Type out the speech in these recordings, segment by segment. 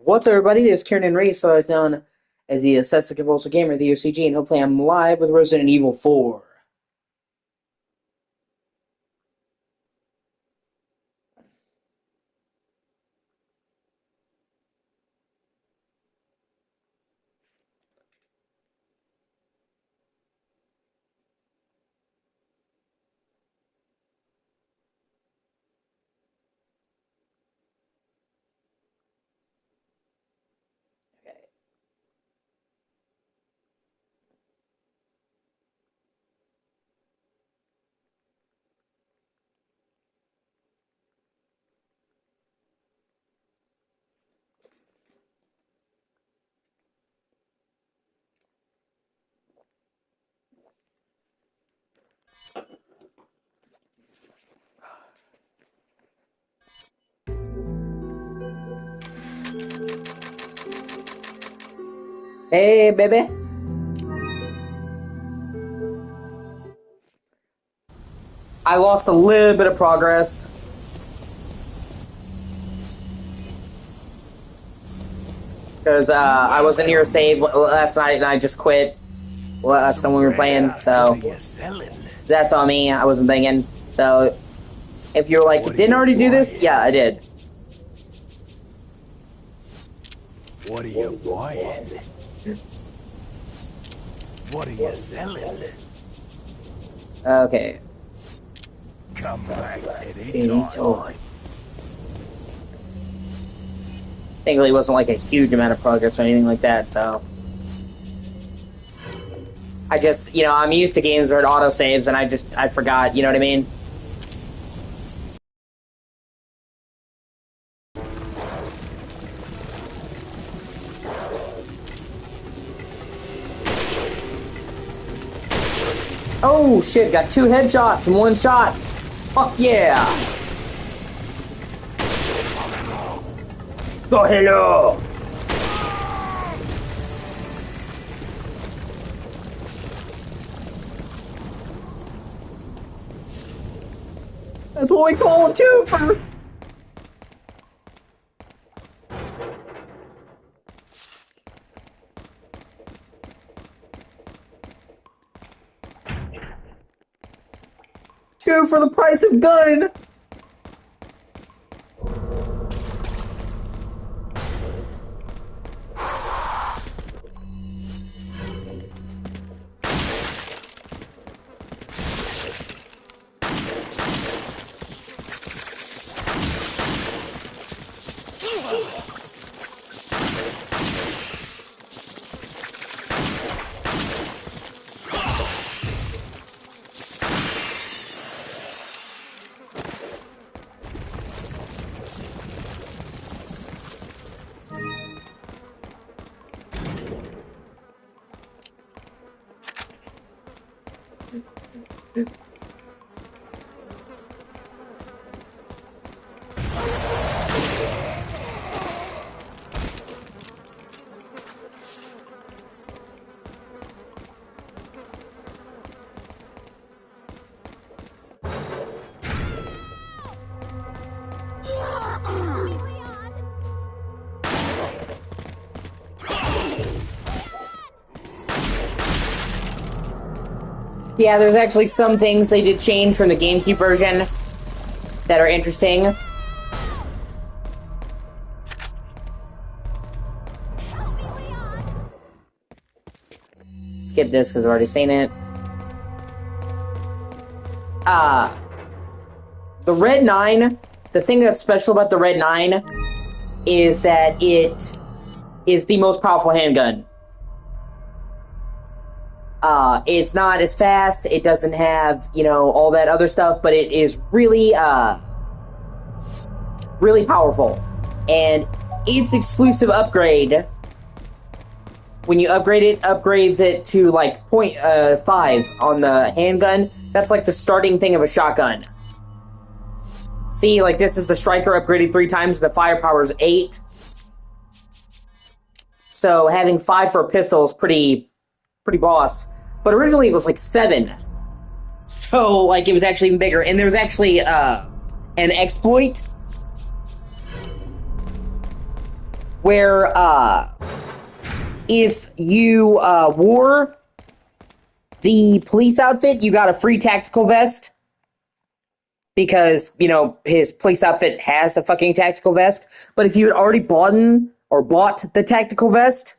What's up, everybody? This is Kieran and Ray, so I was known as the Obsessive Compulsive Gamer, the O.C.G, and hopefully I'm live with Resident Evil 4. Okay. Hey, baby. I lost a little bit of progress. Because I wasn't near a save last night and I just quit last time we were playing, so that's on me. I wasn't thinking. So if you're like, didn't already do this? Yeah, I did. What are you buying? What are you selling? Okay. Come back anytime. Thankfully, it wasn't like a huge amount of progress or anything like that, so. I just, I'm used to games where it auto-saves, and I forgot, you know what I mean? Oh, shit, got 2 headshots in 1 shot. Fuck yeah. Go hello. That's what we call a twofer. Two for the price of gun. Yeah, there's actually some things they did change from the GameCube version that are interesting. Skip this because I've already seen it. The Red 9, the thing that's special about the Red 9 is that it is the most powerful handgun. It's not as fast, it doesn't have, all that other stuff, but it is really, really powerful. And its exclusive upgrade, when you upgrade it, upgrades it to, like, 0.5 on the handgun. That's, like, the starting thing of a shotgun. See, like, this is the striker upgraded 3 times, the firepower is 8. So having 5 for a pistol is pretty boss. But originally it was like 7. So, like, it was actually even bigger. And there was actually an exploit where if you wore the police outfit, you got a free tactical vest. Because, you know, his police outfit has a fucking tactical vest. But if you had already bought the tactical vest,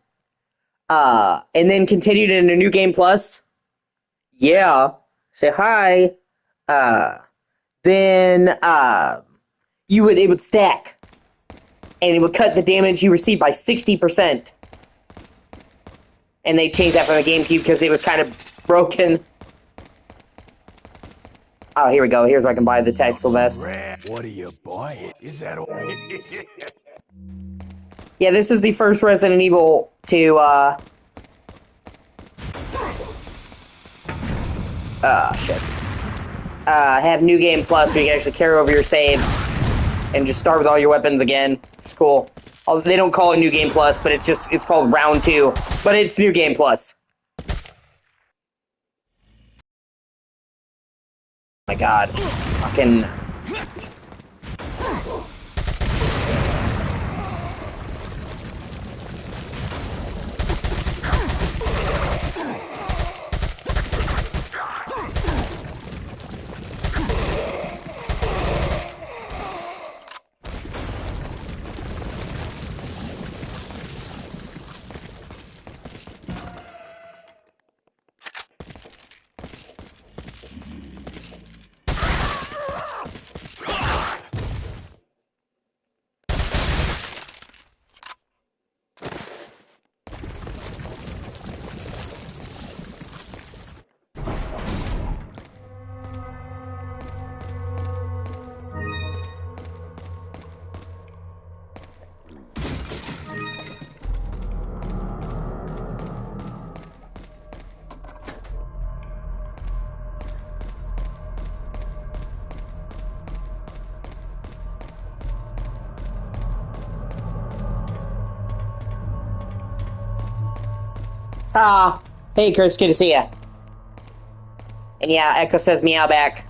and then continued in a New Game Plus, yeah, say hi, then it would stack. And it would cut the damage you received by 60%. And they changed that from the GameCube because it was kind of broken. Oh, here we go. Here's where I can buy the tactical vest. What are you buying? Is that all? Yeah, this is the first Resident Evil to, shit. Have New Game Plus where you can actually carry over your save and just start with all your weapons again. It's cool. They don't call it New Game Plus, but it's called Round 2. But it's New Game Plus. My god. Fucking... Hey Chris, good to see ya. And yeah, Echo says meow back.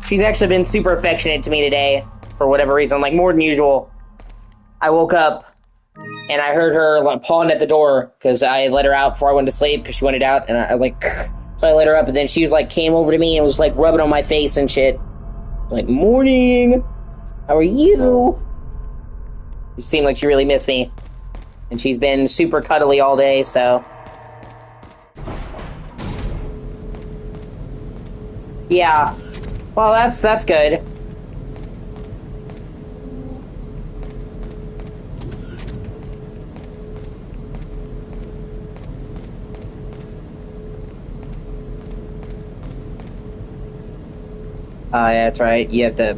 She's actually been super affectionate to me today, for whatever reason, like more than usual. I woke up, and I heard her like pawing at the door, because I let her out before I went to sleep, because she wanted out, and I like, so I let her up, and then she was like, came over to me and was like rubbing on my face and shit. Like, morning! How are you? You seem like she really missed me. And she's been super cuddly all day, so... Yeah. Well, that's good. Yeah, that's right. You have to...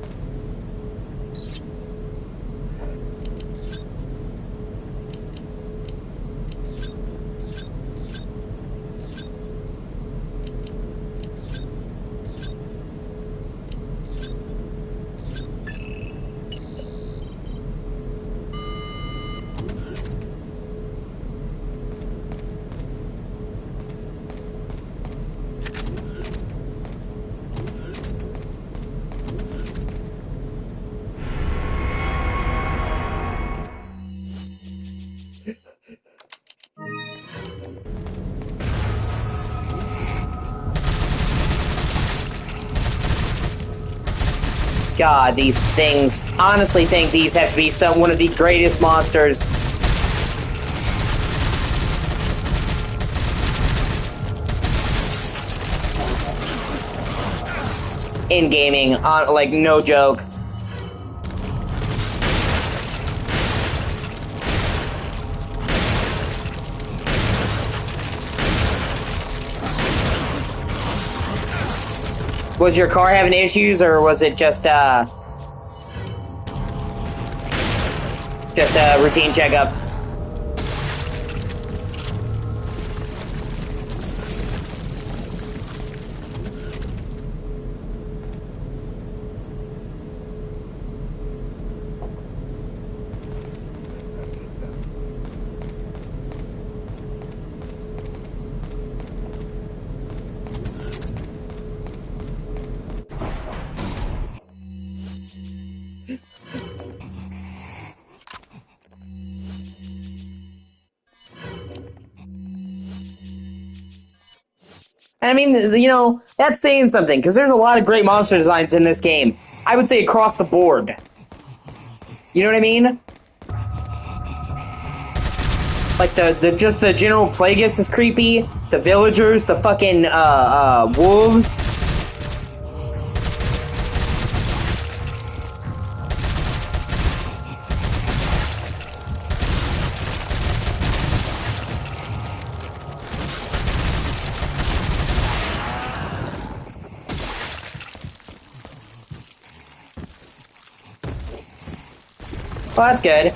God, these things. Honestly think these have to be one of the greatest monsters. In gaming, like, no joke. Was your car having issues, or was it just a routine checkup? And I mean, you know, that's saying something, because there's a lot of great monster designs in this game. I would say across the board. You know what I mean? Like, just the general Plagueis is creepy. The villagers, the fucking, wolves. Well, that's good.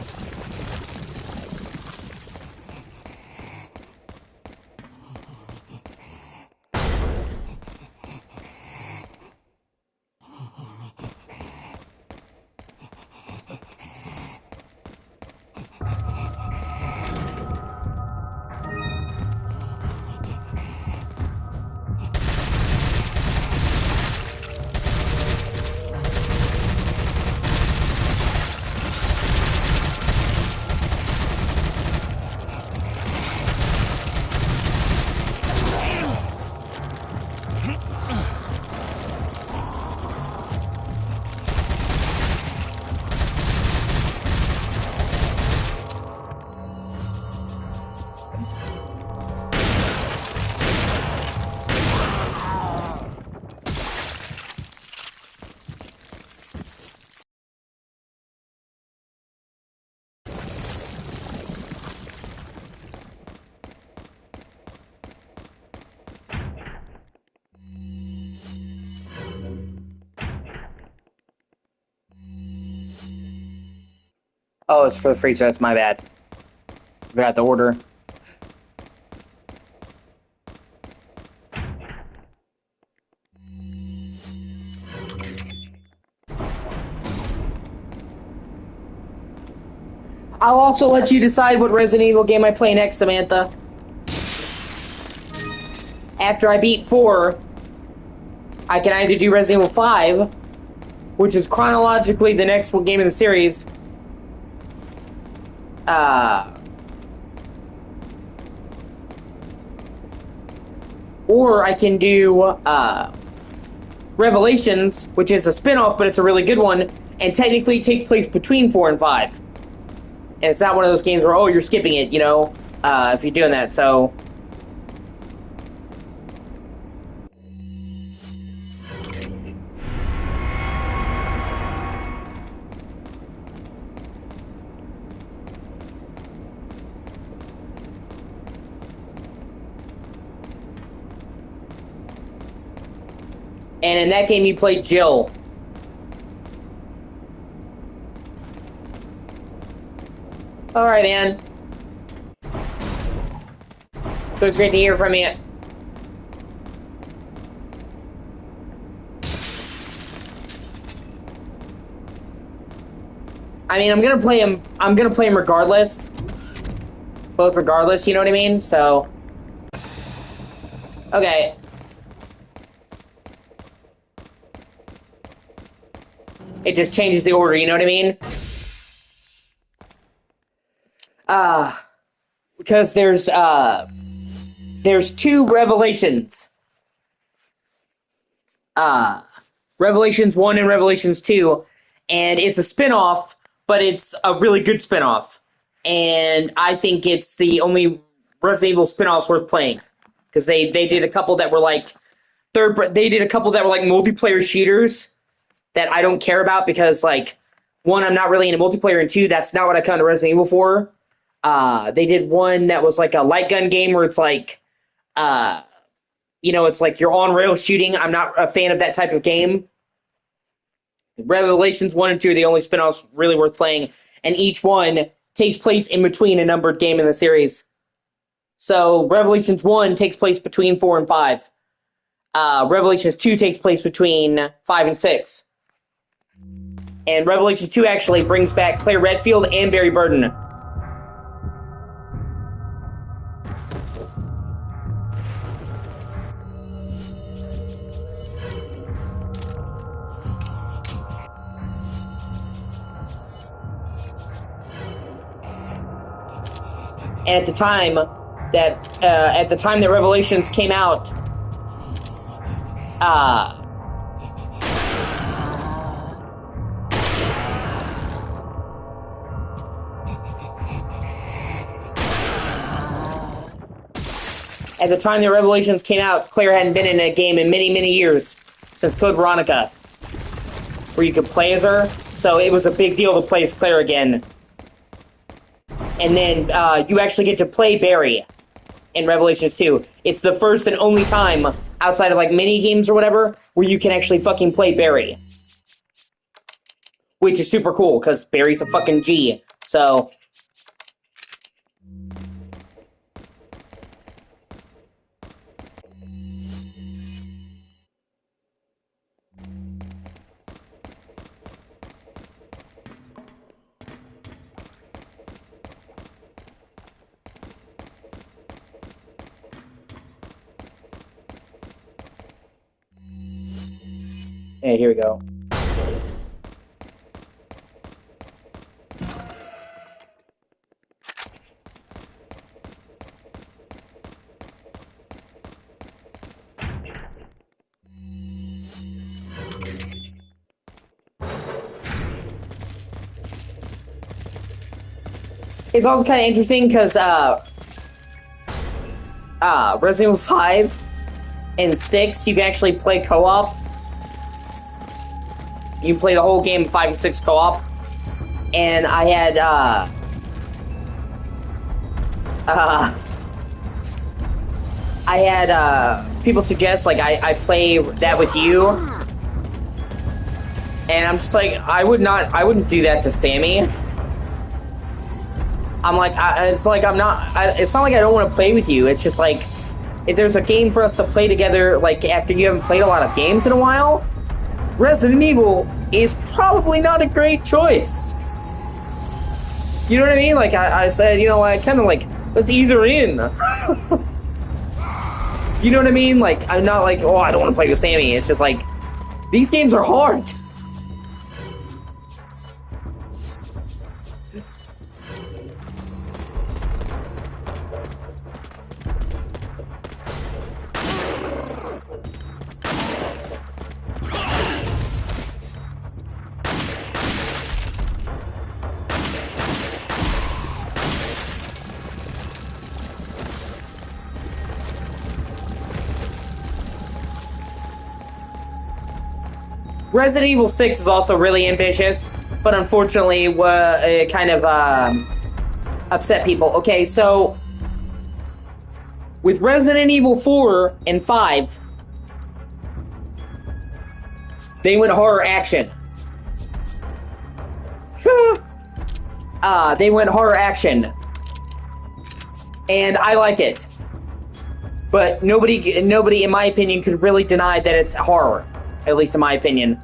Oh, it's for the free, so that's my bad. Forgot the order. I'll also let you decide what Resident Evil game I play next, Samantha. After I beat 4, I can either do Resident Evil 5, which is chronologically the next game in the series, or I can do Revelations, which is a spin-off, but it's a really good one, and technically it takes place between 4 and 5. And it's not one of those games where, oh, you're skipping it, you know, if you're doing that, so... And in that game, you played Jill. Alright, man. So it's great to hear from you. I mean, I'm gonna play him regardless. Both regardless, you know what I mean? So... Okay. It just changes the order, you know what I mean? Because there's 2 Revelations. Revelations 1 and Revelations 2, and it's a spin-off, but it's a really good spin-off. And I think it's the only Resident Evil spin-offs worth playing. Because they did a couple that were like multiplayer shooters that I don't care about because, like, 1, I'm not really into multiplayer, and 2, that's not what I come to Resident Evil for. They did one that was like a light gun game where it's like, you know, it's like you're on rails shooting. I'm not a fan of that type of game. Revelations 1 and 2 are the only spin-offs really worth playing, and each one takes place in between a numbered game in the series. So Revelations 1 takes place between 4 and 5. Revelations 2 takes place between 5 and 6. And Revelations 2 actually brings back Claire Redfield and Barry Burden. And at the time that Revelations came out, Uh, At the time the Revelations came out, Claire hadn't been in a game in many, many years, since Code Veronica, where you could play as her, so it was a big deal to play as Claire again. And then you actually get to play Barry in Revelations 2. It's the first and only time, outside of like mini games or whatever, where you can actually fucking play Barry. Which is super cool, because Barry's a fucking G, so... Hey, here we go. It's also kind of interesting because Resident Evil 5 and 6, you can actually play co-op. You play the whole game 5 and 6 co-op. And I had people suggest like I play that with you. And I'm just like, I wouldn't do that to Sammy. I'm like, it's not like I don't want to play with you. It's just like, if there's a game for us to play together, like after you haven't played a lot of games in a while, Resident Evil is probably not a great choice. You know what I mean? Like I said, you know, I kind of like, let's ease her in. You know what I mean? Like, I'm not like, oh, I don't want to play with Sammy. It's just like, these games are hard. Resident Evil 6 is also really ambitious, but unfortunately, it kind of upset people. Okay, so with Resident Evil 4 and 5, they went horror action. They went horror action, and I like it. But nobody, in my opinion, could really deny that it's horror. At least in my opinion.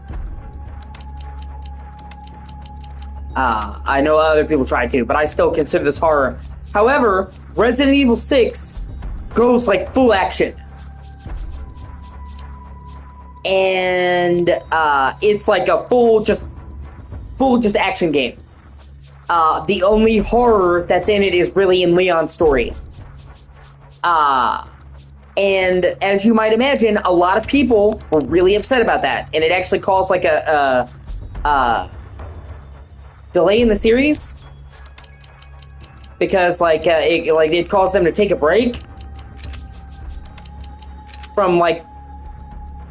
I know other people try to, but I still consider this horror. However, Resident Evil 6 goes like full action. And it's like a full just action game. The only horror that's in it is really in Leon's story. And as you might imagine, a lot of people were really upset about that, and it actually caused like a delay in the series because it caused them to take a break from like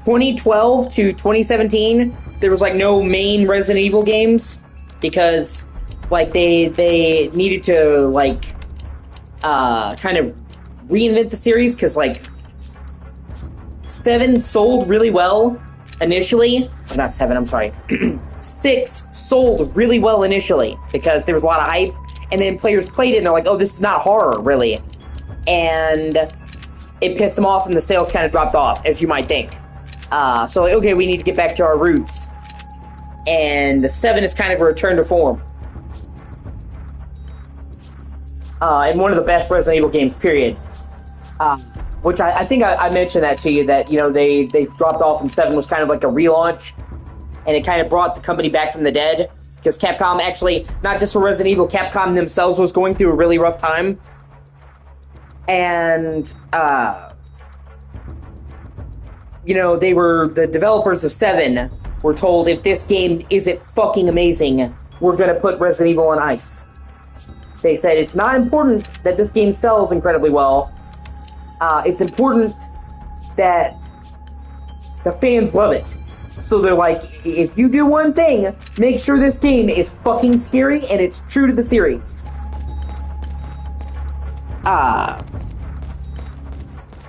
2012 to 2017. There was like no main Resident Evil games because like they needed to like kind of reinvent the series because like 7 sold really well initially. Oh, not 7, I'm sorry. 6 sold really well initially because there was a lot of hype, and then players played it and they're like, oh, this is not horror, really. And it pissed them off and the sales kind of dropped off, as you might think. So, like, okay, we need to get back to our roots. And 7 is kind of a return to form. And one of the best Resident Evil games, period. Which I think I mentioned that to you, that, you know, they dropped off and 7 was kind of like a relaunch, and it kind of brought the company back from the dead, because Capcom actually, not just for Resident Evil, Capcom themselves was going through a really rough time, and the developers of 7 were told, if this game isn't fucking amazing, we're gonna put Resident Evil on ice. They said it's not important that this game sells incredibly well. It's important that the fans love it. So they're like, if you do one thing, make sure this game is fucking scary and it's true to the series. Got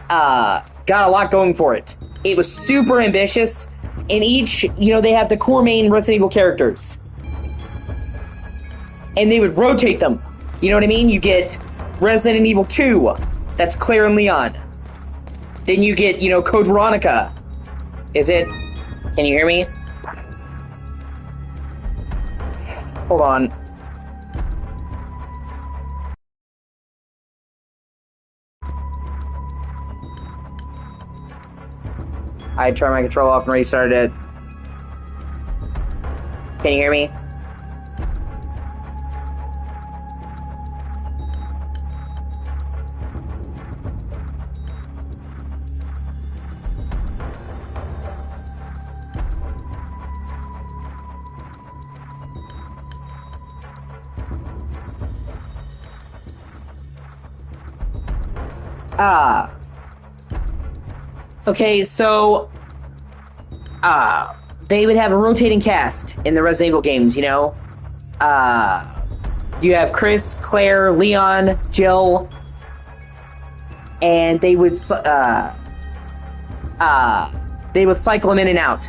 a lot going for it. It was super ambitious, and each, they have the core main Resident Evil characters. And they would rotate them. You know what I mean? You get Resident Evil 2, that's Claire and Leon. Then you get, Code Veronica. Is it? Can you hear me? Hold on. I turned my control off and restarted it. Can you hear me? Okay, so, they would have a rotating cast in the Resident Evil games, you have Chris, Claire, Leon, Jill, and they would cycle them in and out.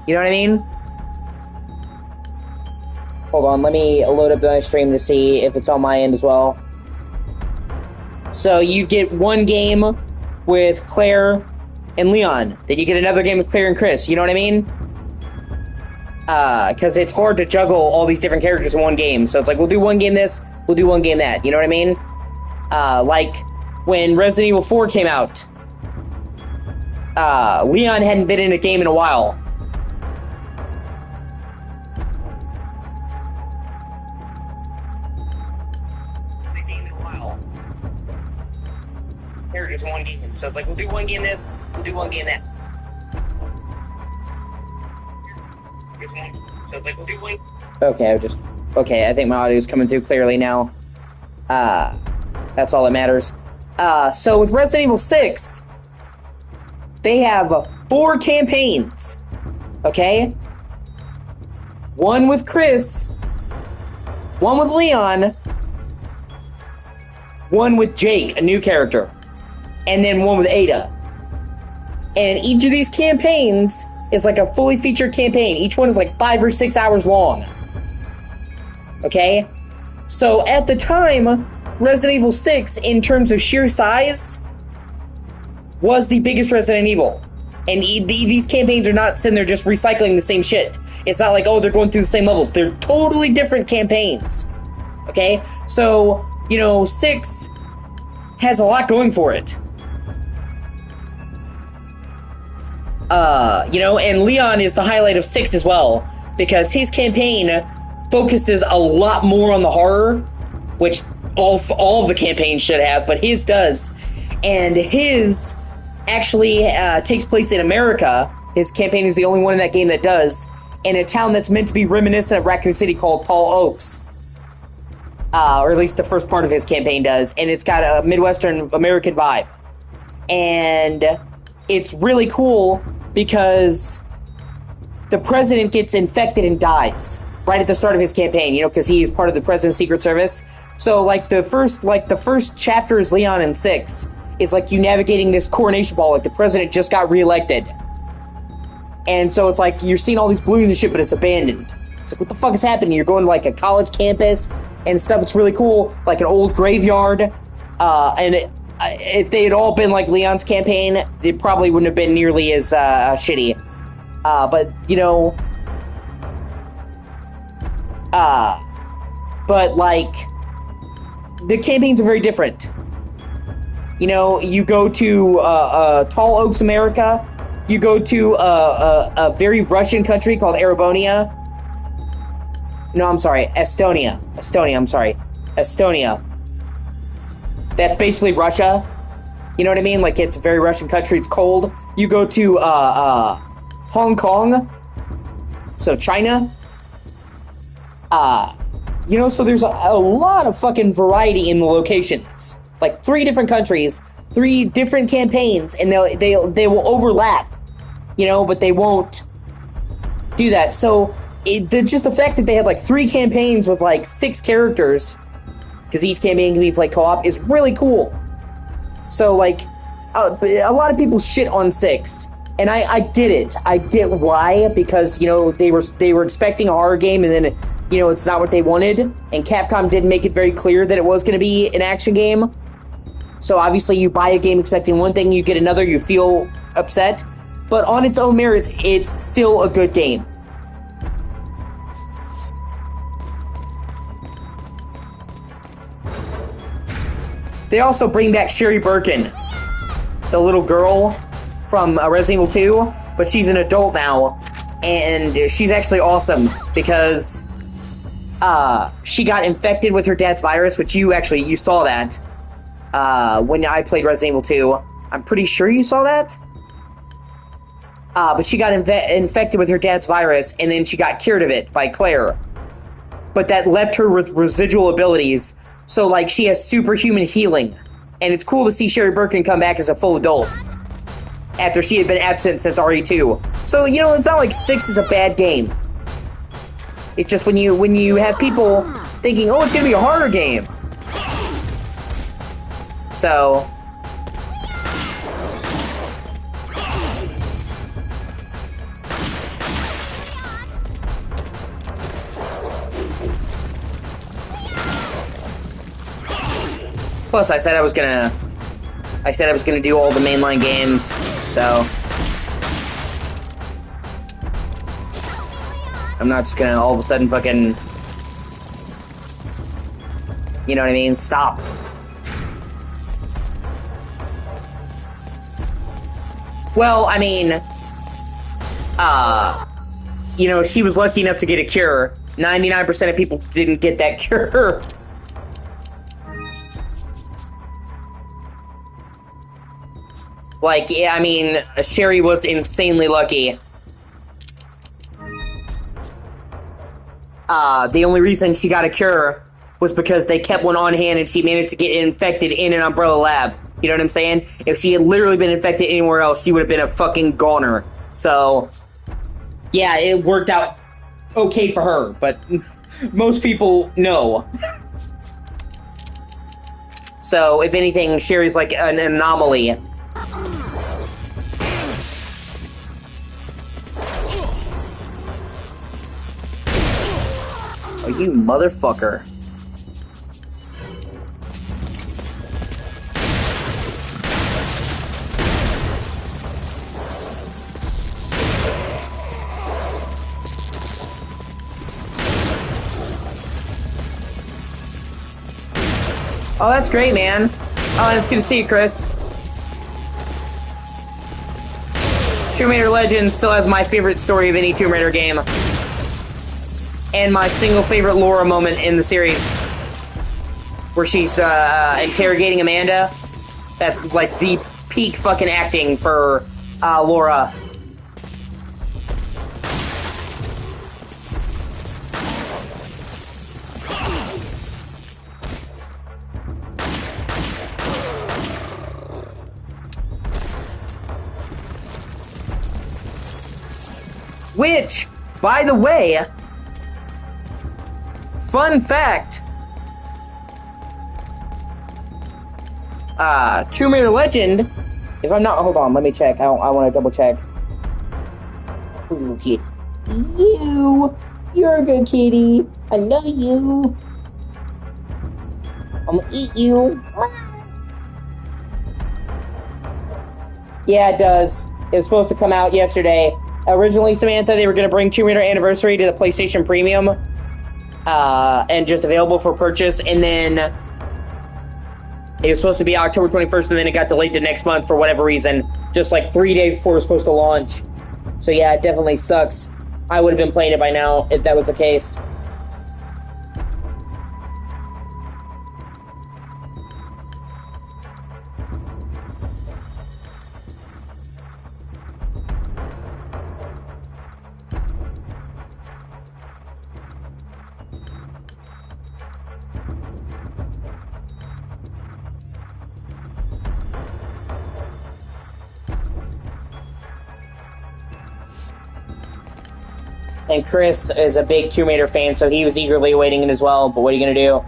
You know what I mean? Hold on, let me load up the stream to see if it's on my end as well. So you get one game with Claire and Leon. Then you get another game with Claire and Chris. You know what I mean? Because it's hard to juggle all these different characters in one game. So it's like, we'll do one game this, we'll do one game that. You know what I mean? Like, when Resident Evil 4 came out, Leon hadn't been in a game in a while. Characters in one game. So it's like, we'll do one game this, we'll do one game that. So it's like, we'll do one. Okay, I think my audio is coming through clearly now. That's all that matters. So with Resident Evil 6, they have 4 campaigns. Okay? One with Chris, one with Leon, one with Jake, a new character, and then one with Ada. And each of these campaigns is like a fully featured campaign. Each one is like 5 or 6 hours long. Okay? So at the time, Resident Evil 6, in terms of sheer size, was the biggest Resident Evil. And these campaigns are not sitting there just recycling the same shit. It's not like, oh, they're going through the same levels. They're totally different campaigns. Okay? So, 6 has a lot going for it. And Leon is the highlight of 6 as well, because his campaign focuses a lot more on the horror, which all of the campaigns should have, but his does. And his actually takes place in America. His campaign is the only one in that game that does, in a town that's meant to be reminiscent of Raccoon City called Tall Oaks. Or at least the first part of his campaign does, and it's got a Midwestern American vibe. And it's really cool because the president gets infected and dies right at the start of his campaign, because he is part of the president's Secret Service. So, the first chapter is Leon in 6. It's like you navigating this coronation ball, like the president just got reelected. And so it's like you're seeing all these balloons and shit, but it's abandoned. It's like, what the fuck is happening? You're going to a college campus and stuff. It's really cool, like an old graveyard. If they had all been like Leon's campaign, it probably wouldn't have been nearly as shitty. The campaigns are very different. You go to Tall Oaks, America. You go to a very Russian country called Estonia. Estonia. That's basically Russia. You know what I mean? Like, it's a very Russian country. It's cold. You go to Hong Kong, so China. You know, so there's a lot of fucking variety in the locations. Like 3 different countries, 3 different campaigns, and they will overlap. You know, but they won't do that. So just the fact that they have like 3 campaigns with like 6 characters, because each campaign can be played co-op, is really cool. So like a lot of people shit on 6, and I get it. I get why, because you know they were expecting a horror game, and then you know it's not what they wanted, and Capcom did make it very clear that it was going to be an action game. So obviously you buy a game expecting one thing, you get another, you feel upset. But on its own merits, it's still a good game. They also bring back Sherry Birkin, the little girl from Resident Evil 2, but she's an adult now, and she's actually awesome because she got infected with her dad's virus, which you saw that when I played Resident Evil 2. I'm pretty sure you saw that. But she got infected with her dad's virus, and then she got cured of it by Claire. But that left her with residual abilities, so, like, she has superhuman healing. And it's cool to see Sherry Birkin come back as a full adult, after she had been absent since RE2. So, you know, it's not like 6 is a bad game. It's just when you have people thinking, oh, it's gonna be a horror game. So... Plus, I said I was gonna do all the mainline games, so I'm not just gonna all of a sudden fucking, you know what I mean? Stop. Well, I mean, you know, she was lucky enough to get a cure. 99% of people didn't get that cure. Like, yeah, I mean, Sherry was insanely lucky. The only reason she got a cure was because they kept one on hand and she managed to get infected in an Umbrella lab. You know what I'm saying? If she had literally been infected anywhere else, she would have been a fucking goner. So, yeah, it worked out okay for her, but most people, no. So, if anything, Sherry's like an anomaly. Oh, you motherfucker. Oh, that's great, man. Oh, and it's good to see you, Chris. Tomb Raider Legends still has my favorite story of any Tomb Raider game. And my single favorite Laura moment in the series. Where she's interrogating Amanda. That's like the peak fucking acting for Laura. Which, by the way, fun fact, Tomb Raider Legend, if I'm not, hold on, let me check, I want to double check. Who's a good kid? You're a good kitty, I love you. I'm gonna eat you. Yeah, it does. It was supposed to come out yesterday. Originally, Samantha, they were going to bring Tomb Raider Anniversary to the PlayStation Premium, and just available for purchase, and then it was supposed to be October 21st, and then it got delayed to next month for whatever reason, just like 3 days before it was supposed to launch. So yeah, it definitely sucks. I would have been playing it by now if that was the case. And Chris is a big Tomb Raider fan, so he was eagerly awaiting it as well, but what are you gonna do?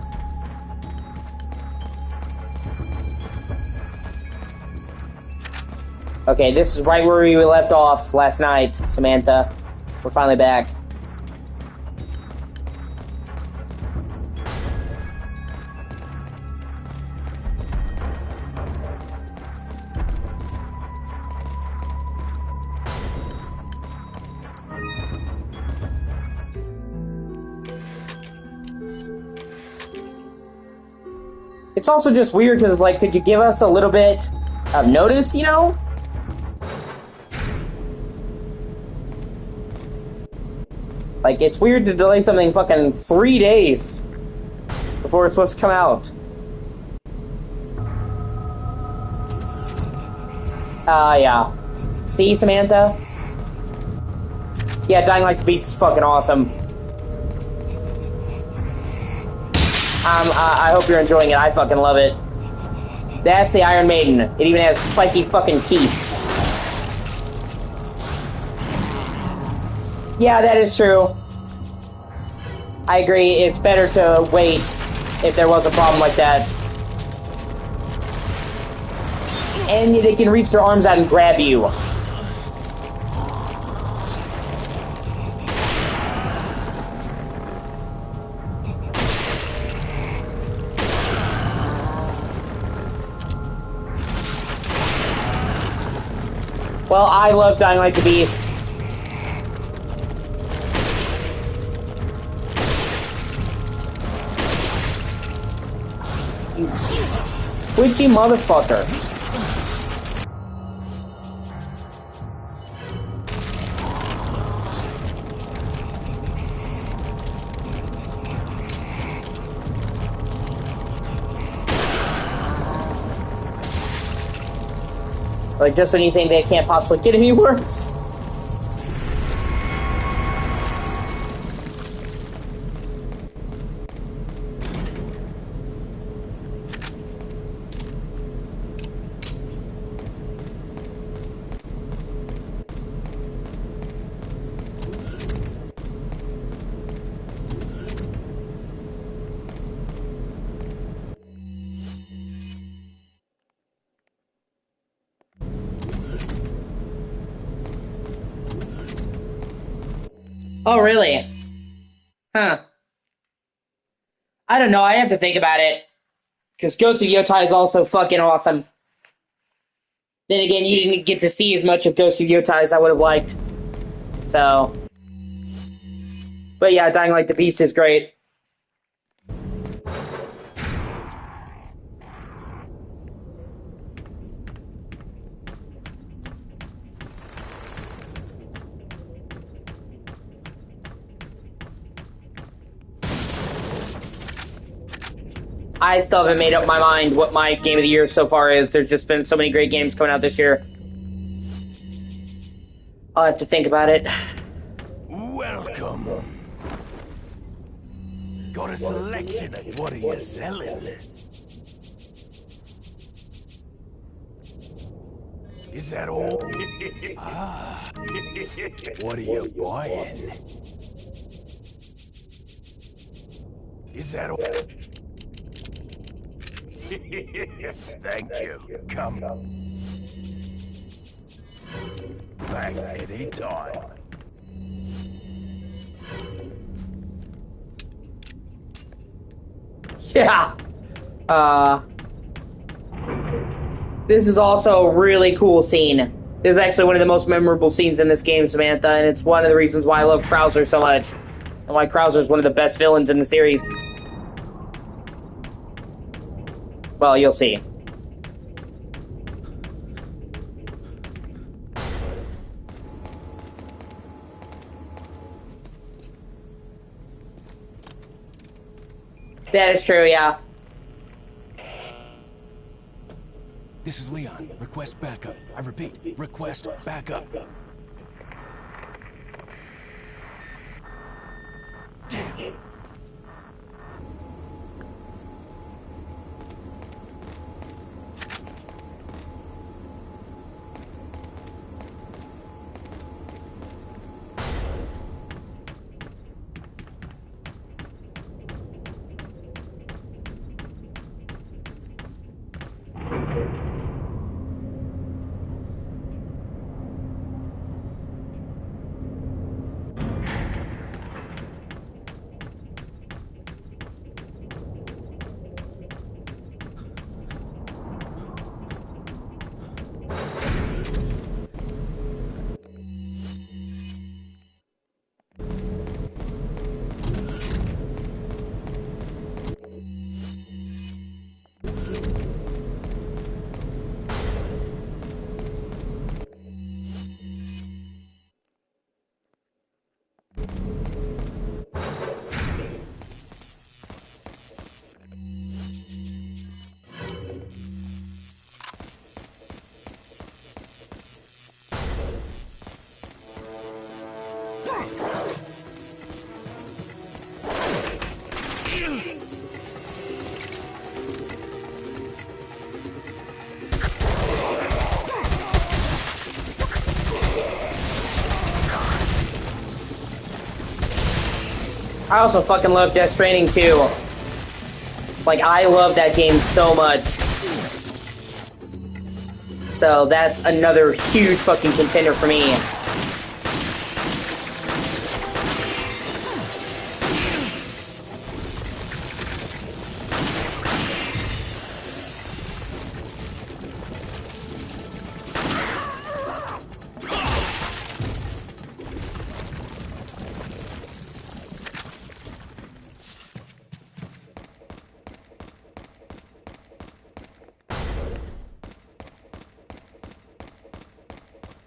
Okay, this is right where we left off last night, Samantha. We're finally back. It's also just weird because, like, could you give us a little bit of notice, you know? Like, it's weird to delay something fucking 3 days before it's supposed to come out. Yeah. See, Samantha? Yeah, Dying Like the Beast is fucking awesome. I hope you're enjoying it. I fucking love it. That's the Iron Maiden. It even has spiky fucking teeth. Yeah, that is true. I agree. It's better to wait if there was a problem like that. And they can reach their arms out and grab you. Well, I love Dying Like the Beast. You twitchy motherfucker. Like, just when you think they can't possibly get any worse. Oh, really? Huh. I don't know, I have to think about it. Because Ghost of Yotai is also fucking awesome. Then again, you didn't get to see as much of Ghost of Yotai as I would have liked. So. But yeah, Dying Like the Beast is great. I still haven't made up my mind what my game of the year so far is. There's just been so many great games coming out this year. I'll have to think about it. Welcome. Got a selection of what are you selling? Is that all? Ah. What are you buying? Is that all? Thank you. Come. Back anytime. Yeah. This is also a really cool scene. This is actually one of the most memorable scenes in this game, Samantha, and it's one of the reasons why I love Krauser so much. And why Krauser is one of the best villains in the series. Well, you'll see. That is true, yeah. This is Leon. Request backup. I repeat, request backup. Damn. I also fucking love Death Stranding 2. Like, I love that game so much. So that's another huge fucking contender for me.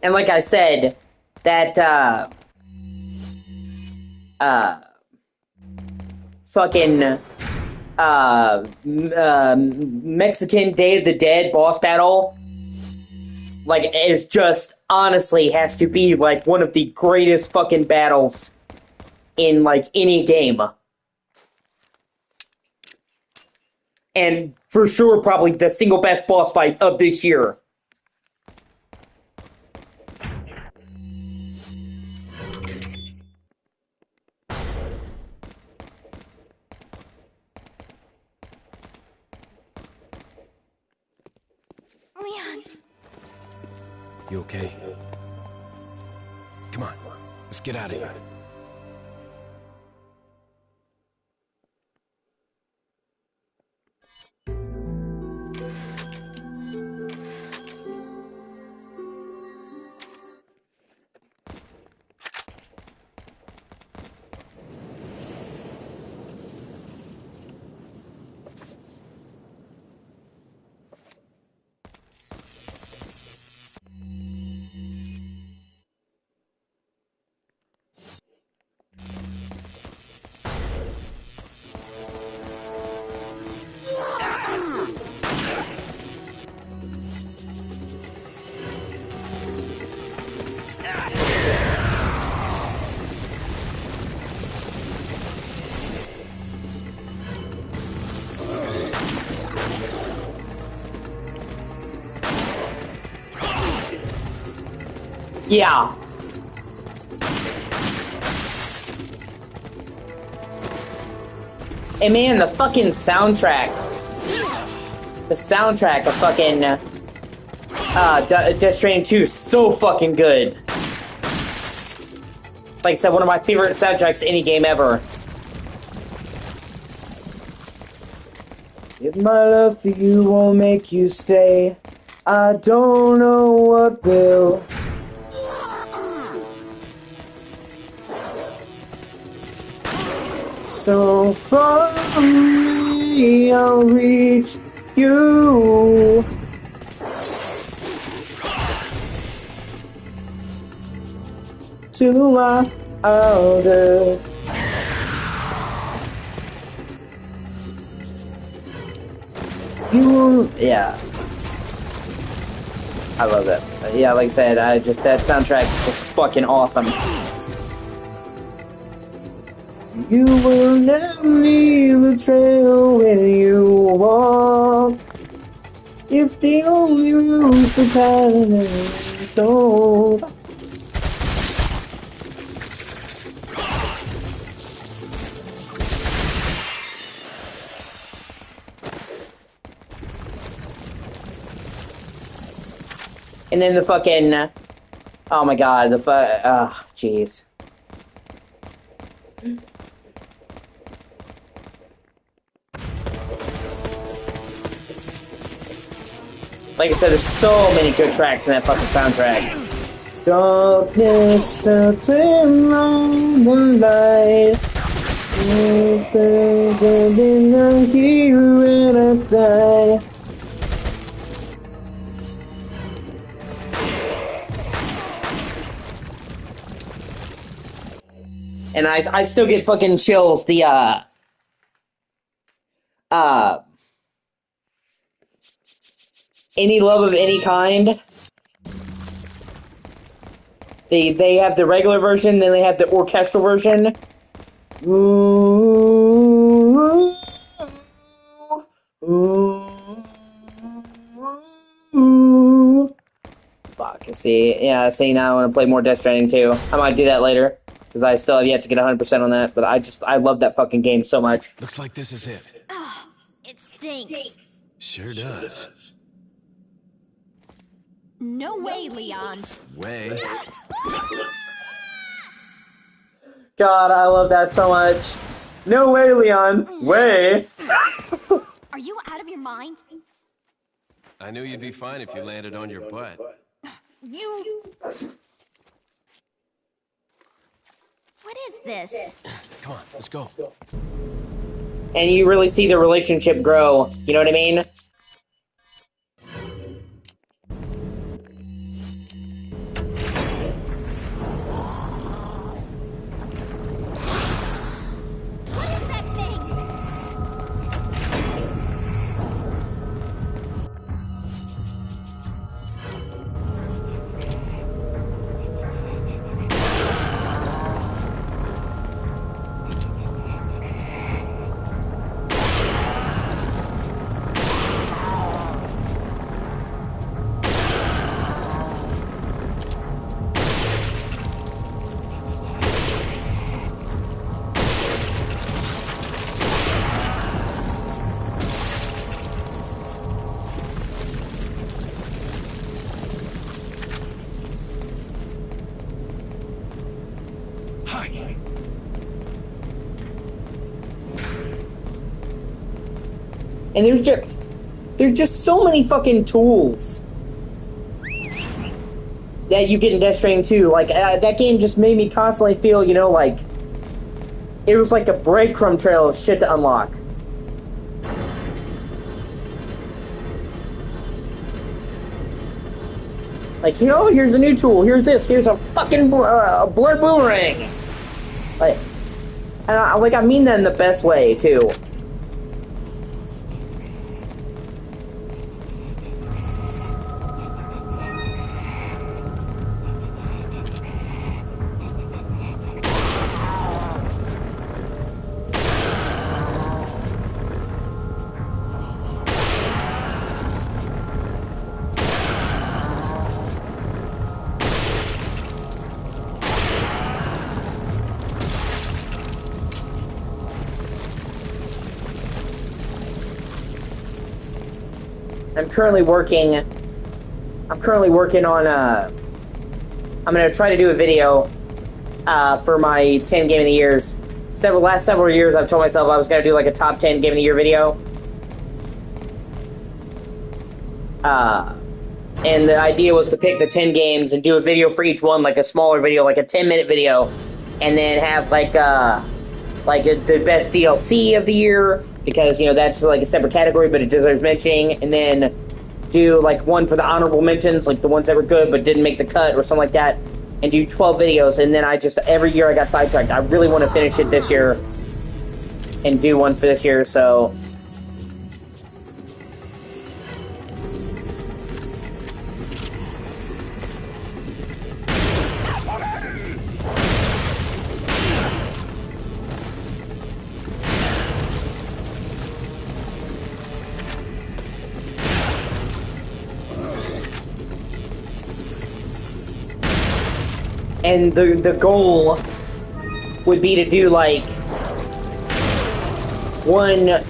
And like I said, that, fucking, Mexican Day of the Dead boss battle, like, is just, honestly, has to be, like, one of the greatest fucking battles in, like, any game. And for sure, probably the single best boss fight of this year. Leon. You okay? Come on, let's get out of here. Yeah. Hey man, the fucking soundtrack. The soundtrack of fucking Death Stranding 2 is so fucking good. Like I said, one of my favorite soundtracks to any game ever. If my love for you won't make you stay, I don't know what will. So far from me, I'll reach you. To my outer. You, yeah. I love it. Yeah, like I said, that soundtrack is fucking awesome. You will never leave a trail where you walk. If the only route to paradise is old. And then the fucking, oh my god, jeez. Like I said, there's so many good tracks in that fucking soundtrack. Darkness setting on the light. In the here and I die. And I still get fucking chills. The Any Love of Any Kind. They have the regular version, then they have the orchestral version. Ooh, ooh, ooh. Fuck. See, yeah. See, now I want to play more Death Stranding too. I might do that later because I still have yet to get 100% on that. But I love that fucking game so much. Looks like this is it. Ugh, it stinks. Sure does. No way, Leon. Way. God, I love that so much. No way, Leon. Way. Are you out of your mind? I knew you'd be fine if you landed on your butt. You... What is this? Come on, let's go. And you really see the relationship grow. You know what I mean? What is that thing? Hi. And there's just so many fucking tools that you get in Death Stranding 2. Like, that game just made me constantly feel, you know, like, it was like a breadcrumb trail of shit to unlock. Like, oh, here's a new tool, here's this, here's a fucking blood boomerang. Like, and I mean that in the best way, too. I'm currently working on, I'm gonna try to do a video, for my 10 Game of the Years. Last several years I've told myself I was gonna do like a top 10 Game of the Year video. And the idea was to pick the 10 games and do a video for each one, like a smaller video, like a 10-minute video, and then have like the best DLC of the year, because, you know, that's like a separate category, but it deserves mentioning, and then do like one for the honorable mentions, like the ones that were good but didn't make the cut or something like that, and do 12 videos, and then every year I got sidetracked. I really want to finish it this year and do one for this year, so... And the goal would be to do, like, one,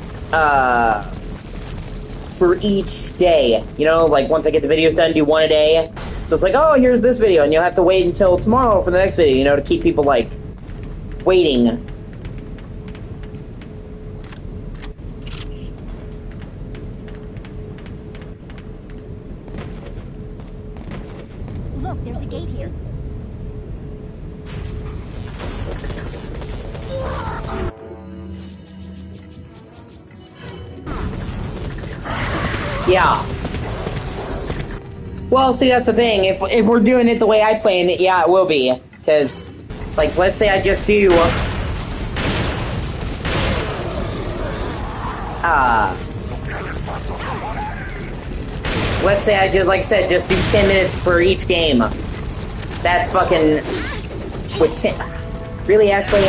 for each day. You know, like, once I get the videos done, do one a day. So it's like, oh, here's this video, and you'll have to wait until tomorrow for the next video, you know, to keep people, like, waiting. Look, there's a gate here. Yeah. Well, see, that's the thing. If we're doing it the way I planned it, yeah, it will be. Because, like, let's say I just do... let's say I just, like I said, just do 10 minutes for each game. That's fucking... With 10... Really, Ashley?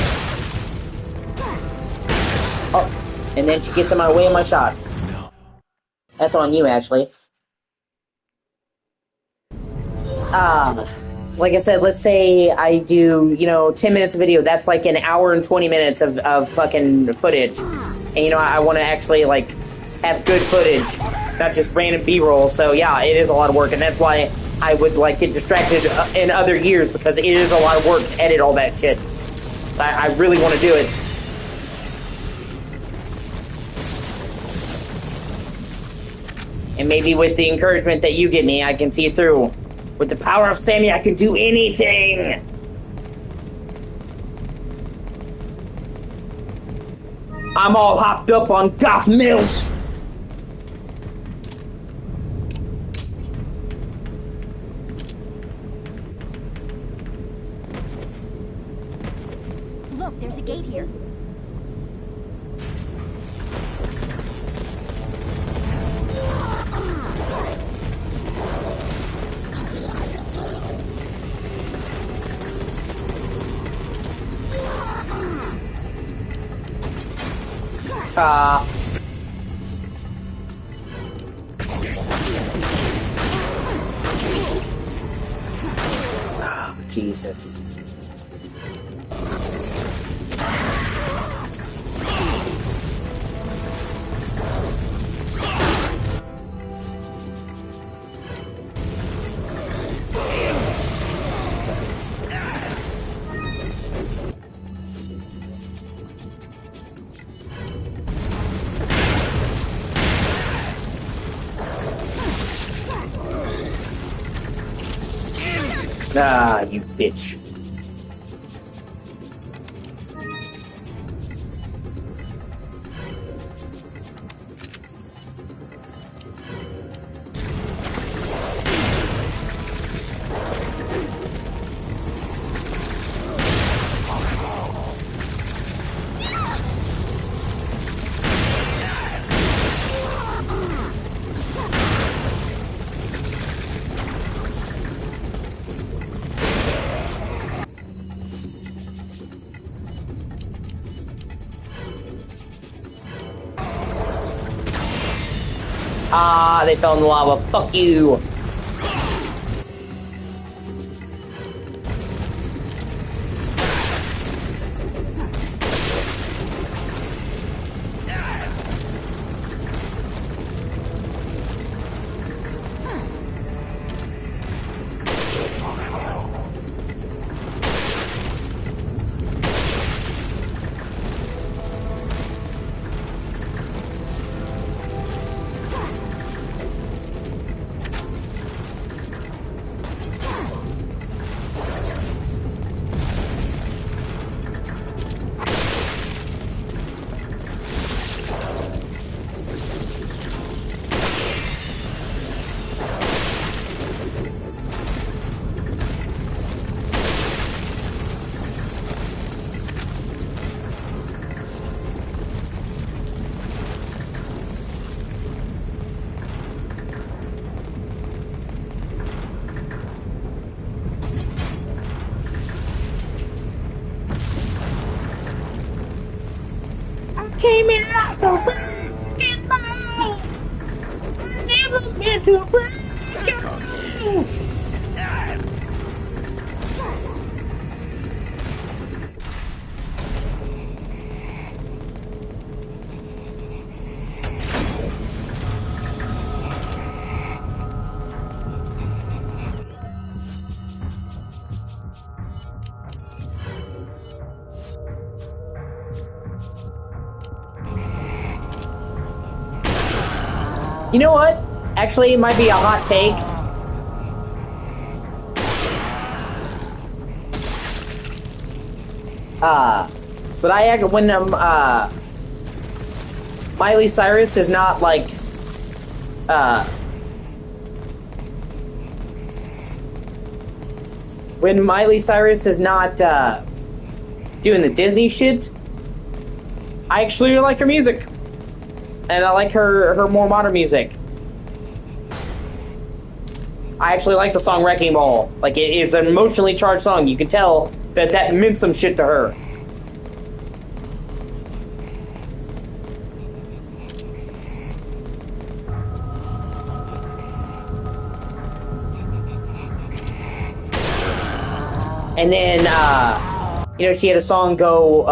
And then she gets in my way of my shot. No. That's on you, Ashley. Like I said, let's say I do, 10 minutes of video. That's like an hour and 20 minutes of fucking footage. And, I want to actually, like, have good footage, not just random B-roll. So, yeah, it is a lot of work. And that's why I would, like, get distracted in other years, because it is a lot of work to edit all that shit. I really want to do it. And maybe with the encouragement that you give me, I can see it through. With the power of Sammy, I can do anything! I'm all hopped up on goth milk! Look, there's a gate here. Oh, Jesus. Ah, you bitch. Ah, they fell in the lava. Fuck you. Came in like a wrecking ball. I never meant to break your bones. You know what? Actually, it might be a hot take. But when Miley Cyrus is not like, when Miley Cyrus is not, doing the Disney shit, I actually like her music. And I like her more modern music. I actually like the song Wrecking Ball. Like, it's an emotionally charged song. You can tell that meant some shit to her. And then, she had a song go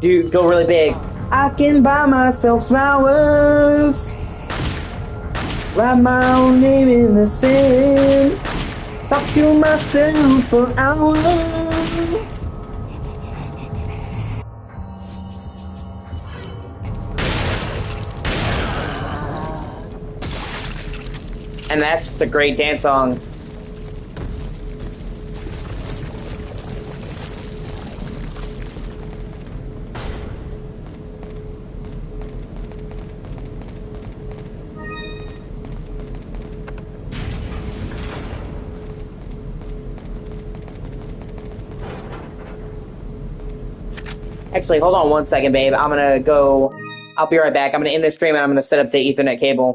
really big. I can buy myself flowers, write my own name in the sand, talk to myself for hours. And that's the great dance song. Actually, hold on one second, babe. I'll be right back. I'm gonna end this stream and I'm gonna set up the Ethernet cable.